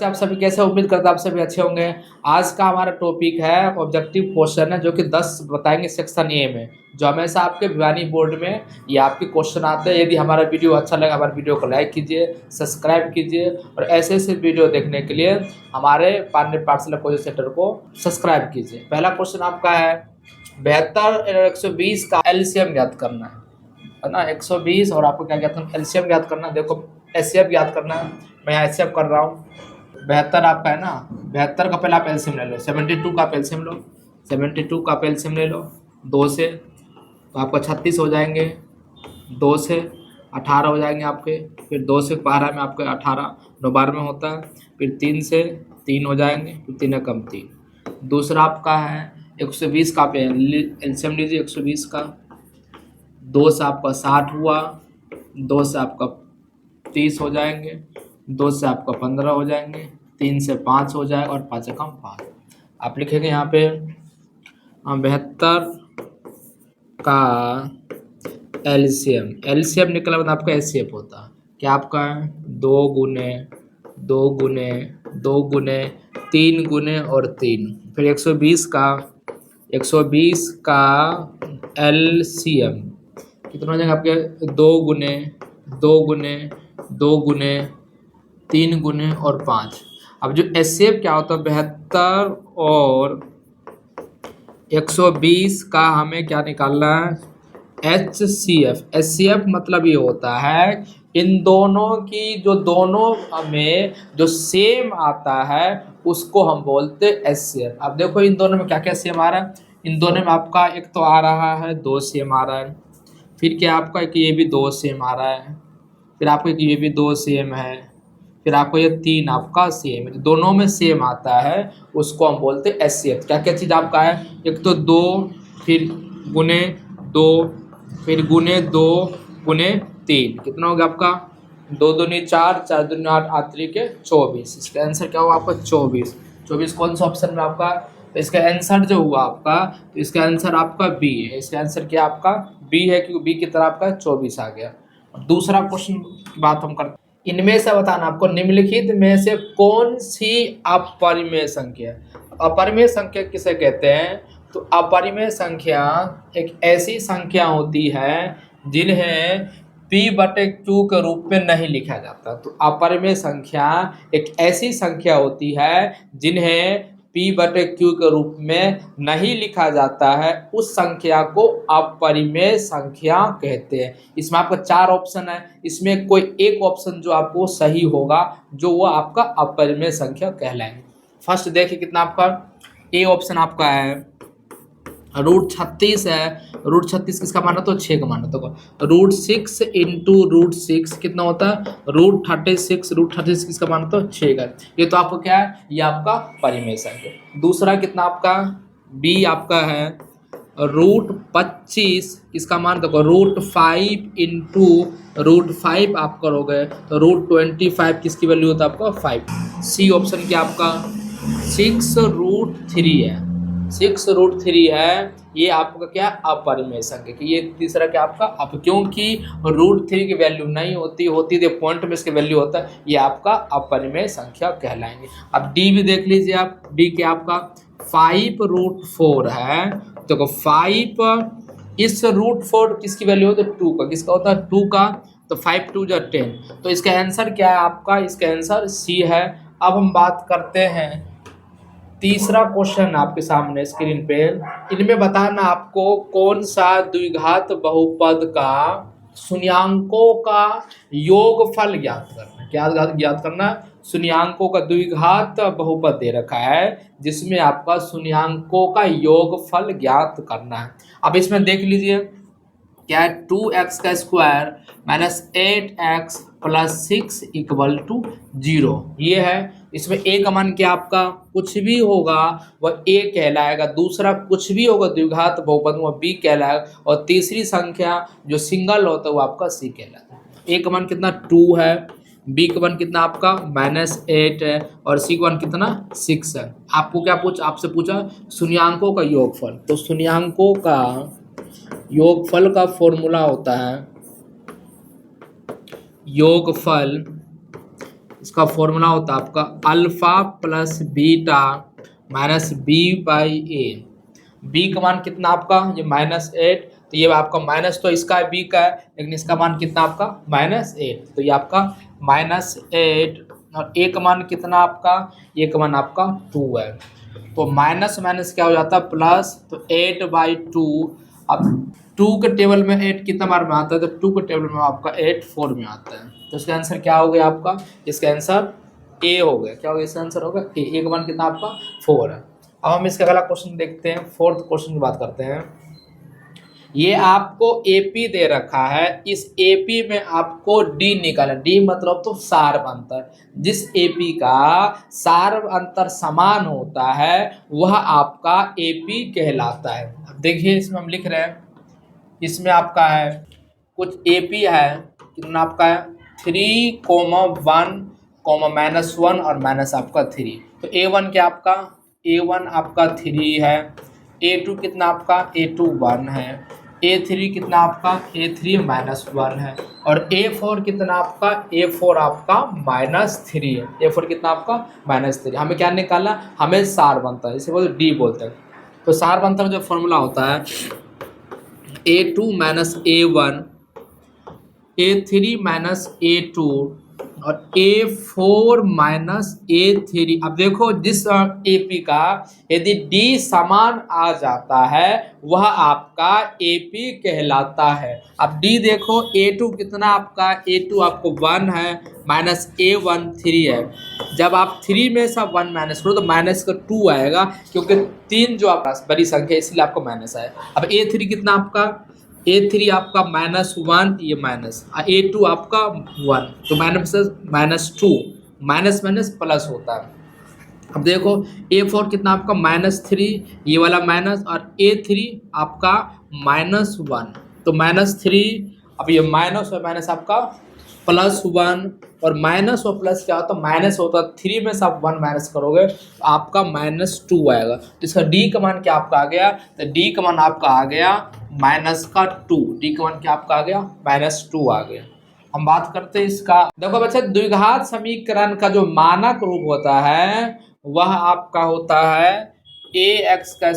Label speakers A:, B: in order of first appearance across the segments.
A: आप सभी कैसे, उम्मीद करता आप सभी अच्छे होंगे। आज का हमारा टॉपिक है ऑब्जेक्टिव क्वेश्चन है, जो कि 10 बताएंगे सेक्शन ए में, जो हमेशा आपके भिवानी बोर्ड में ये आपके क्वेश्चन आते हैं। यदि हमारा वीडियो अच्छा लगा, हमारे वीडियो को लाइक कीजिए, सब्सक्राइब कीजिए और ऐसे ऐसे वीडियो देखने के लिए हमारे पांडे पाठशाला कोचिंग सेंटर को सब्सक्राइब कीजिए। पहला क्वेश्चन आपका है 72 और 120 का एलसीएम ज्ञात करना है ना। 120 और आपको क्या ज्ञात करना, एलसीएम ज्ञात करना। देखो एचसीएफ ज्ञात करना है, मैं यहाँ एचसीएफ कर रहा हूँ। 72 आपका है ना, 72 का पहले आप एलसीएम ले लो। 72 का आप एलसीएम लो, 72 का आप एलसीएम ले लो 2 से, तो आपका 36 हो जाएंगे। 2 से 18 हो जाएंगे आपके, फिर 2 से 12 में आपके 18 9 12 में होता है। फिर 3 से 3 हो जाएंगे, फिर 3 कम 3। दूसरा आपका है 120 का, आप एलसीएम लीजिए 120 का। 2 से आपका 60 हुआ, 2 से आपका 30 हो जाएंगे, 2 से आपका 15 हो जाएंगे, 3 से 5 हो जाएगा और 5 कम 5। आप लिखेंगे यहाँ पे 72 का एलसीएम। एलसीएम निकला मतलब आपका एचसीएफ होता है क्या आपका 2 गुने 2 गुने 2 गुने 3 गुने और 3। फिर 120 का एलसीएम कितना हो जाएगा आपके 2 गुने 2 गुने 2 गुने 3 गुने और 5। अब जो एचसीएफ क्या होता है 72 और 120 का हमें क्या निकालना है एचसीएफ। एचसीएफ मतलब ये होता है इन दोनों की जो दोनों में जो सेम आता है उसको हम बोलते हैं एचसीएफ। अब देखो इन दोनों में क्या क्या सेम आ रहा है। इन दोनों में आपका एक तो आ रहा है 2 सेम आ रहा है, फिर क्या आपका एक ये भी 2 सेम आ रहा है, फिर आपको एक ये भी 2 सेम है, फिर आपको ये 3 आपका सेम है। दोनों में सेम आता है उसको हम बोलते हैं एचसीएफ। क्या क्या चीज़ आपका है, एक तो 2, फिर गुने 2, फिर गुने 2 गुने 3। कितना हो गया आपका 2 दूनी 4, 4 दूनी 8, 8 3 24। इसका आंसर क्या हुआ आपका 24। 24 कौन सा ऑप्शन में आपका, तो इसका आंसर जो हुआ आपका, तो इसका आंसर आपका बी है। इसका आंसर क्या आपका बी है, क्योंकि बी की तरह आपका 24 आ गया। दूसरा क्वेश्चन की बात हम करते हैं। इनमें से बताना आपको निम्नलिखित में से कौन सी अपरिमेय संख्या। अपरिमेय संख्या किसे कहते हैं, तो अपरिमेय संख्या एक ऐसी संख्या होती है जिन्हें p/q के रूप में नहीं लिखा जाता। तो अपरिमेय संख्या एक ऐसी संख्या होती है जिन्हें p/q के रूप में नहीं लिखा जाता है, उस संख्या को अपरिमेय संख्या कहते हैं। इसमें आपका 4 ऑप्शन है, इसमें कोई एक ऑप्शन जो आपको सही होगा जो वो आपका अपरिमेय संख्या कहलाएंगे। फर्स्ट देखिए कितना आपका ए ऑप्शन आपका है √36 है। √36 किसका माना, तो 6 का माना। तो √6 इंटू √6 कितना होता है √36। √36 किसका माना, तो 6 का। ये तो आपको क्या है, ये आपका परिमेय संख्या। दूसरा कितना आपका बी आपका है √25 किसका मान, देखो √5 इंटू √5 आप करोगे तो √25 किसकी वैल्यू होता है आपका 5। सी ऑप्शन क्या आपका 6√3 है। 6√3 है, ये आपका क्या अपरिमेय संख्या की। ये तीसरा क्या आपका क्योंकि √3 की वैल्यू नहीं होती तो पॉइंट में इसकी वैल्यू होता है, ये आपका अपरिमेय संख्या कहलाएंगे। अब डी भी देख लीजिए आप, डी क्या आपका 5√4 है। देखो 5 इस √4 किसकी वैल्यू होता है 2 का, किसका होता है 2 का, तो 5 2 जा 10। तो इसका आंसर क्या है आपका, इसका आंसर सी है। अब हम बात करते हैं तीसरा क्वेश्चन आपके सामने स्क्रीन पे। इनमें बताना आपको कौन सा द्विघात बहुपद का शून्याङ्कों का योगफल ज्ञात करना। क्या ज्ञात करना, शून्याङ्कों का द्विघात बहुपद दे रखा है जिसमें आपका शून्याङ्कों का योगफल ज्ञात करना है। अब इसमें देख लीजिए क्या है 2x का square minus 8x plus 6 equal to 0। ये है, इसमें ए का मान क्या आपका कुछ भी होगा वह ए कहलाएगा, दूसरा कुछ भी होगा द्विघात बहुपद वह बी कहलाएगा, और तीसरी संख्या जो सिंगल होता है वो आपका सी कहलाता है। ए का मान कितना 2 है, बी का मान कितना आपका -8 है, और सी का मान कितना 6 है। आपको क्या आपसे पूछा शून्याङ्कों का योगफल। तो शून्याङ्कों का योगफल का फॉर्मूला होता है योगफल इसका फॉर्मूला होता है आपका alpha plus beta minus b by a. B का मान कितना आपका, ये -8, तो ये आपका माइनस तो इसका है बी का है, लेकिन इसका मान कितना आपका -8, तो ये आपका -8 और ए का मान कितना आपका, ये का मान आपका 2 है। तो माइनस माइनस क्या हो जाता है प्लस, तो 8/2। अब 2 के टेबल में 8 कितना बार में आता है, तो 2 के टेबल में आपका 8 4 में आता है। तो इसका आंसर क्या हो गया आपका, इसका आंसर ए हो गया। क्या हो गया इसका आंसर होगा ए का मान कितना आपका 4 है। अब हम इसका अगला क्वेश्चन देखते हैं, फोर्थ क्वेश्चन की बात करते हैं। ये आपको एपी दे रखा है, इस एपी में आपको डी निकालना। डी मतलब तो सार्व अंतर। जिस एपी का सार्व अंतर समान होता है वह आपका एपी कहलाता है। अब देखिए इसमें हम लिख रहे हैं, इसमें आपका है कुछ एपी है, कितना आपका है 3,1, -1 और माइनस आपका 3। तो A1 क्या आपका, A1 आपका 3 है, A2 कितना आपका A2 1 है, A3 कितना आपका A3 -1 है, और A4 कितना आपका A4 आपका -3 है। A4 कितना आपका -3। हमें क्या निकालना, हमें सार बनता है, इसे बोलते डी बोलते हैं। तो सार बनता है जो फॉर्मूला होता है A2 -A1, A3 -A2 और A4 -A3। अब देखो जिस एपी का यदि डी समान आ जाता है वह आपका एपी कहलाता है। अब डी देखो A2 कितना आपका, A2 आपको 1 है, -A1 3 है। जब आप 3 में से 1 माइनस करो तो माइनस का 2 आएगा, क्योंकि 3 जो आपका बड़ी संख्या है इसलिए आपको माइनस आया। अब A3 कितना आपका, A3 आपका -1, ये माइनस, A2 आपका 1, तो -2, माइनस माइनस प्लस होता है। अब देखो A4 कितना आपका -3, ये वाला माइनस, और A3 आपका -1, तो -3। अब ये माइनस और माइनस आपका +1, और माइनस और प्लस क्या होता है, माइनस होता है 3 में से आप 1 माइनस करोगे तो आपका -2 आएगा। तो इसका डी का मान क्या आपका आ गया, तो डी का मान आपका आ गया -2। डी का मान क्या आपका आ गया -2 आ गया। हम बात करते हैं इसका, देखो बच्चा द्विघात समीकरण का जो मानक रूप होता है वह आपका होता है ax²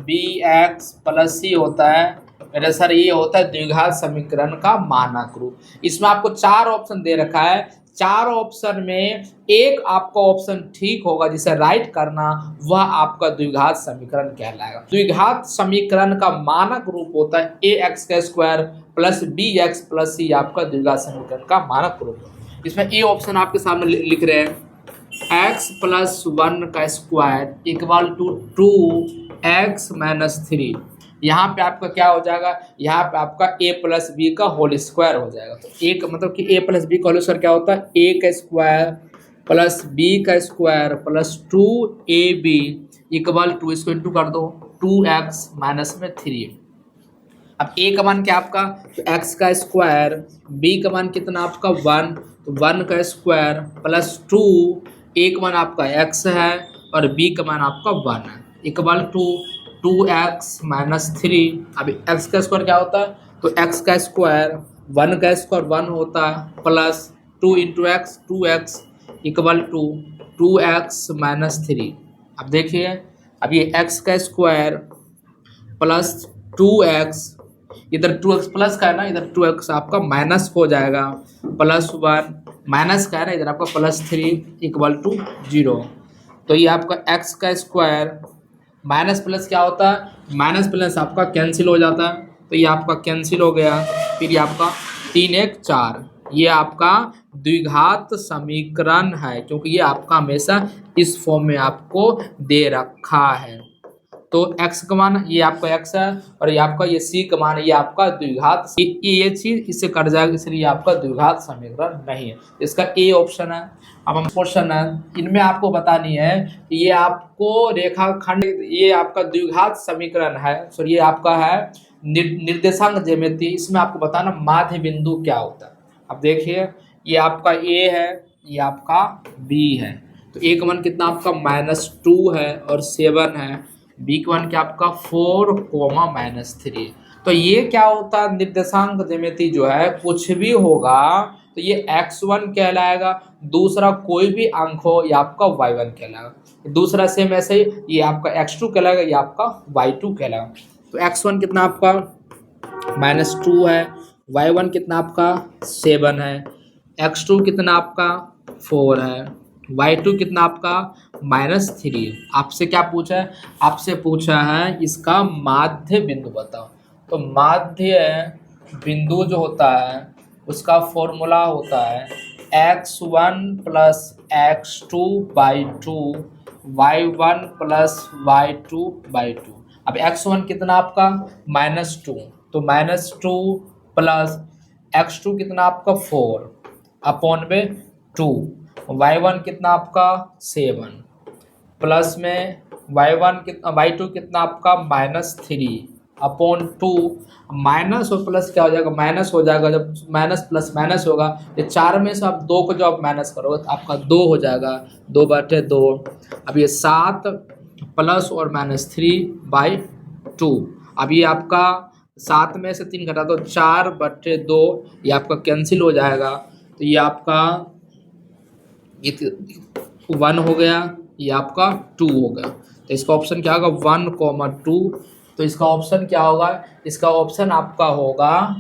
A: bx + c होता है। मेरे सर ये होता है द्विघात समीकरण का मानक रूप। इसमें आपको 4 ऑप्शन दे रखा है, 4 ऑप्शन में एक आपका ऑप्शन ठीक होगा जिसे राइट करना, वह आपका द्विघात समीकरण कहलाएगा। द्विघात समीकरण का मानक रूप होता है ax² + bx + c, आपका द्विघात समीकरण का मानक रूप। इसमें ए ऑप्शन आपके सामने लिख रहे हैं, x + 1 का स्क्वायर = 2x - 3। यहाँ पे आपका क्या हो जाएगा, यहाँ पे आपका a + b का होल स्क्वायर हो जाएगा। तो एक मतलब कि a + b का होल स्क्वायर क्या होता है, a का स्क्वायर + b का स्क्वायर + 2ab = इसको इंटू कर दो 2x - 3। अब a का मान क्या आपका, तो x का स्क्वायर, b का मान कितना आपका 1, तो 1 का स्क्वायर + 2, a का मान आपका x है और b का मान आपका 1 है, = 2x - 3। अभी x का स्क्वायर क्या होता है, तो x का स्क्वायर 1 का स्क्वायर 1 होता है प्लस 2 × x 2x = 2x - 3। अब देखिए, अब ये x का स्क्वायर प्लस 2x, इधर 2x प्लस का है ना, इधर 2x आपका माइनस हो जाएगा, +1 माइनस का है ना, इधर आपका +3 = 0। तो ये आपका x का स्क्वायर माइनस प्लस क्या होता है, माइनस प्लस आपका कैंसिल हो जाता है, तो ये आपका कैंसिल हो गया। फिर ये आपका 3 1 4, ये आपका द्विघात समीकरण है, क्योंकि ये आपका हमेशा इस फॉर्म में आपको दे रखा है। तो x का मान ये आपका x है और ये आपका ये c का मान ये आपका द्विघात, ये चीज इससे कट जाएगा, इसलिए आपका द्विघात समीकरण नहीं है। इसका ए ऑप्शन है। अब हम क्वेश्चन है, इनमें आपको बतानी है कि ये आपको रेखाखंड, ये आपका द्विघात समीकरण है, सॉरी ये आपका है निर्देशांक ज्यामिति, इसमें आपको बताना माध्य बिंदु क्या होता है। अब देखिए ये आपका ए है, ये आपका बी है, तो ए का मान कितना आपका -2 है और 7 है, बी का मान क्या आपका 4, -3। तो ये क्या होता है, निर्देशांक ज्यामिति जो है कुछ भी होगा तो ये x1 कहलाएगा, दूसरा कोई भी अंक हो ये आपका y1 कहलाएगा, दूसरा सेम ऐसे ही ये आपका x2 कहलाएगा, ये आपका y2 कहलाएगा। तो x1 कितना आपका -2 है, y1 कितना आपका 7 है, x2 कितना आपका 4 है, y2 कितना आपका -3। आपसे क्या पूछा है, आपसे पूछा है इसका माध्य बिंदु बताओ। तो माध्य बिंदु जो होता है उसका फॉर्मूला होता है x1 plus x2/2 y1 plus y2/2। अब x1 कितना आपका -2, तो -2 प्लस x2 कितना आपका 4 अपॉन में 2, y1 कितना आपका 7 प्लस में y2 कितना आपका -3 अपॉन 2। माइनस और प्लस क्या हो जाएगा, माइनस हो जाएगा, जब माइनस प्लस माइनस होगा ये 4 में से आप 2 को जब आप माइनस करोगे तो आपका 2 हो जाएगा, 2/2। अब ये 7 प्लस और -3/2। अब ये आपका 7 में से 3 घटा दो, 4/2, ये आपका कैंसिल हो जाएगा। तो ये आपका 1 हो गया, ये आपका 2 हो गया। तो इसका ऑप्शन क्या होगा 1,2। तो इसका ऑप्शन क्या होगा, इसका ऑप्शन आपका होगा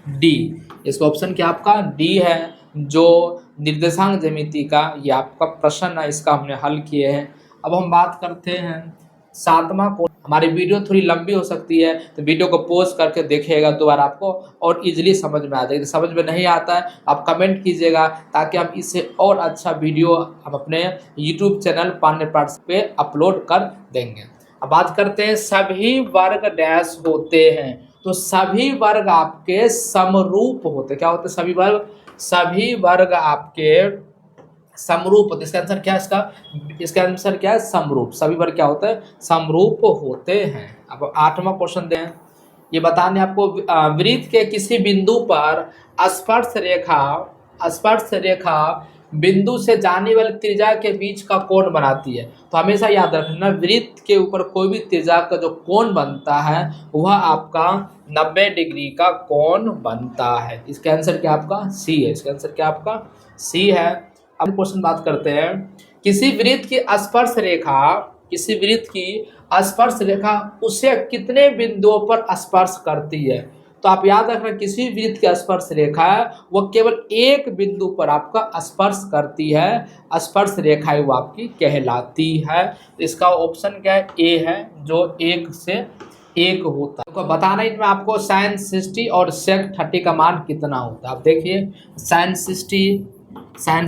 A: डी। इसका ऑप्शन क्या आपका डी है, जो निर्देशांक ज्यामिति का ये आपका प्रश्न है, इसका हमने हल किए हैं। अब हम बात करते हैं 7वां क्वेश्चन। हमारी वीडियो थोड़ी लंबी हो सकती है तो वीडियो को पॉज करके देखिएगा तो बार आपको और इजीली समझ में आ जाएगी। समझ में नहीं आता है आप कमेंट कीजिएगा ताकि हम इससे और अच्छा वीडियो हम अपने यूट्यूब चैनल पांडे पार्ट्स पे अपलोड कर देंगे। अब बात करते हैं सभी वर्ग डैश होते हैं। तो सभी वर्ग आपके समरूप होते, क्या होते सभी वर्ग आपके समरूप होते। इसका आंसर क्या है, इसका आंसर क्या है समरूप। सभी वर्ग क्या होते हैं समरूप होते हैं। अब 8वां क्वेश्चन दें, ये बताने आपको वृत्त के किसी बिंदु पर स्पर्श रेखा बिंदु से जाने वाली त्रिज्या के बीच का कोण बनाती है। तो हमेशा याद रखना वृत्त के ऊपर कोई भी त्रिज्या का जो कोण बनता है वह आपका 90 डिग्री का कोण बनता है। इसका आंसर क्या आपका सी है, इसका आंसर क्या आपका सी है। अब क्वेश्चन बात करते हैं, किसी वृत्त की स्पर्श रेखा उसे कितने बिंदुओं पर स्पर्श करती है। तो आप याद रखना किसी वृत्त की स्पर्श रेखा है वो केवल एक बिंदु पर आपका स्पर्श करती है, स्पर्श रेखा वो आपकी कहलाती है। तो इसका ऑप्शन क्या है ए है, जो 1 से 1 होता है। तो बताना इनमें आपको sin 60 और sec 30 का मान कितना होता है। आप देखिए sin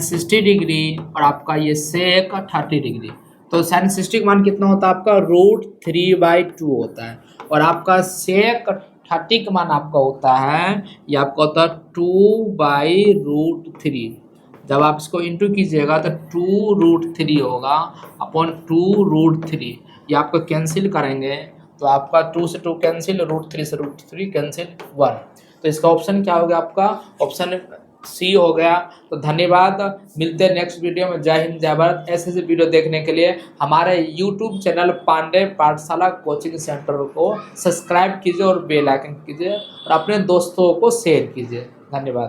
A: 60 डिग्री और आपका ये sec 30 डिग्री। तो sin 60 का मान कितना होता है आपका √3/2 होता है, और आपका sec 30 का मान आपका होता है ये आपका होता है 2/√3। जब आप इसको इंटू कीजिएगा तो 2√3 होगा अपॉन 2√3। ये आपको कैंसिल करेंगे तो आपका 2 से 2 कैंसिल, √3 से √3 कैंसिल 1। तो इसका ऑप्शन क्या हो गया आपका ऑप्शन सी हो गया। तो धन्यवाद, मिलते हैं नेक्स्ट वीडियो में। जय हिंद जय भारत। ऐसे वीडियो देखने के लिए हमारे यूट्यूब चैनल पांडे पाठशाला कोचिंग सेंटर को सब्सक्राइब कीजिए और बेल आइकन कीजिए और अपने दोस्तों को शेयर कीजिए। धन्यवाद।